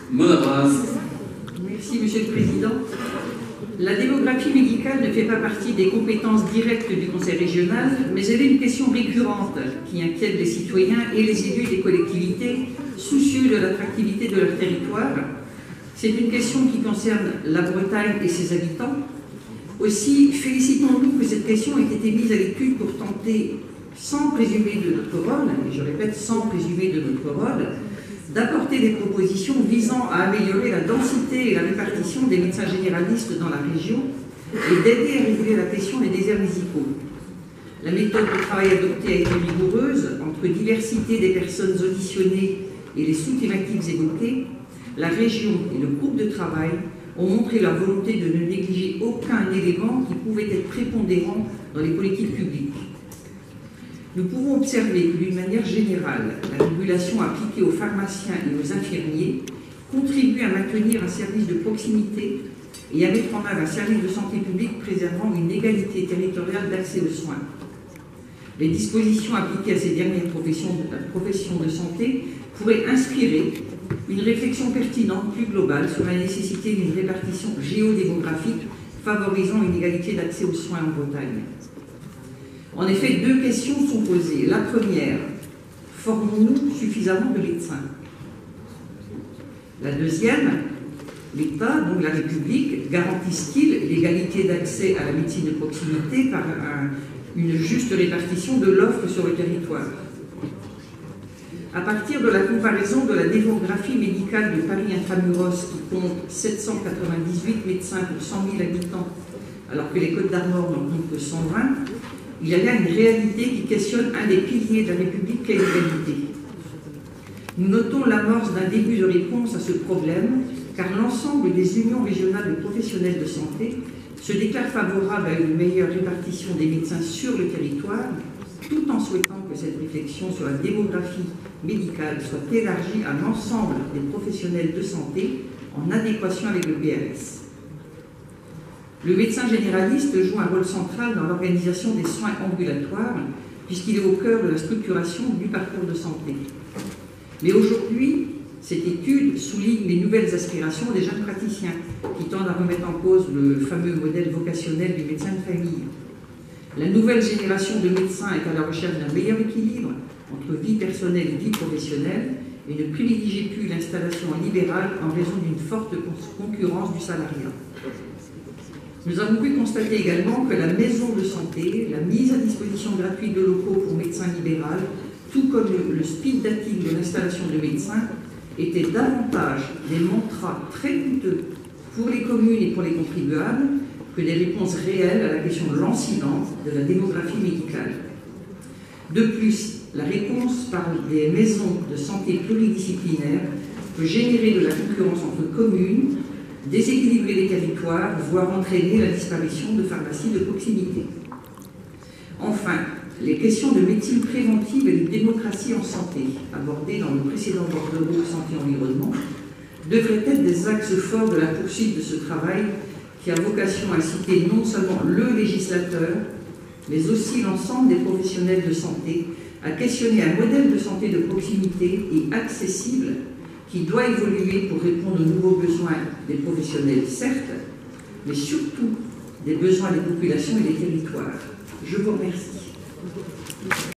Merci, Monsieur le Président. La démographie médicale ne fait pas partie des compétences directes du Conseil régional, mais elle est une question récurrente qui inquiète les citoyens et les élus des collectivités soucieux de l'attractivité de leur territoire. C'est une question qui concerne la Bretagne et ses habitants. Aussi, félicitons-nous que cette question ait été mise à l'étude pour tenter, sans présumer de notre rôle, et je répète, sans présumer de notre rôle, d'apporter des propositions visant à améliorer la densité et la répartition des médecins généralistes dans la région et d'aider à réguler la question des déserts médicaux. La méthode de travail adoptée a été rigoureuse entre diversité des personnes auditionnées et les sous-thématiques évoquées. La région et le groupe de travail ont montré leur volonté de ne négliger aucun élément qui pouvait être prépondérant dans les politiques publiques. Nous pouvons observer que d'une manière générale, la régulation appliquée aux pharmaciens et aux infirmiers contribue à maintenir un service de proximité et à mettre en œuvre un service de santé publique préservant une égalité territoriale d'accès aux soins. Les dispositions appliquées à ces dernières professions de santé pourraient inspirer une réflexion pertinente plus globale sur la nécessité d'une répartition géodémographique favorisant une égalité d'accès aux soins en Bretagne. En effet, deux questions sont posées. La première, formons-nous suffisamment de médecins? La deuxième, l'État, donc la République, garantisse-t-il l'égalité d'accès à la médecine de proximité par une juste répartition de l'offre sur le territoire? À partir de la comparaison de la démographie médicale de Paris Intramuros, qui compte 798 médecins pour 100 000 habitants, alors que les Côtes-d'Armor n'en comptent que 120, il y a là une réalité qui questionne un des piliers de la République qu'est l'égalité. Nous notons l'amorce d'un début de réponse à ce problème, car l'ensemble des unions régionales de professionnels de santé se déclarent favorables à une meilleure répartition des médecins sur le territoire, tout en souhaitant que cette réflexion sur la démographie médicale soit élargie à l'ensemble des professionnels de santé en adéquation avec le PRS. Le médecin généraliste joue un rôle central dans l'organisation des soins ambulatoires, puisqu'il est au cœur de la structuration du parcours de santé. Mais aujourd'hui, cette étude souligne les nouvelles aspirations des jeunes praticiens, qui tendent à remettre en cause le fameux modèle vocationnel du médecin de famille. La nouvelle génération de médecins est à la recherche d'un meilleur équilibre entre vie personnelle et vie professionnelle et ne privilégie plus l'installation libérale en raison d'une forte concurrence du salariat. Nous avons pu constater également que la maison de santé, la mise à disposition gratuite de locaux pour médecins libéraux, tout comme le speed dating de l'installation de médecins, étaient davantage des mantras très coûteux pour les communes et pour les contribuables que des réponses réelles à la question lancinante de la démographie médicale. De plus, la réponse par des maisons de santé pluridisciplinaires peut générer de la concurrence entre communes, déséquilibrer les territoires, voire entraîner la disparition de pharmacies de proximité. Enfin, les questions de médecine préventive et de démocratie en santé, abordées dans le précédent bordereau santé-environnement, devraient être des axes forts de la poursuite de ce travail qui a vocation à inciter non seulement le législateur, mais aussi l'ensemble des professionnels de santé à questionner un modèle de santé de proximité et accessible qui doit évoluer pour répondre aux nouveaux besoins des professionnels, certes, mais surtout des besoins des populations et des territoires. Je vous remercie.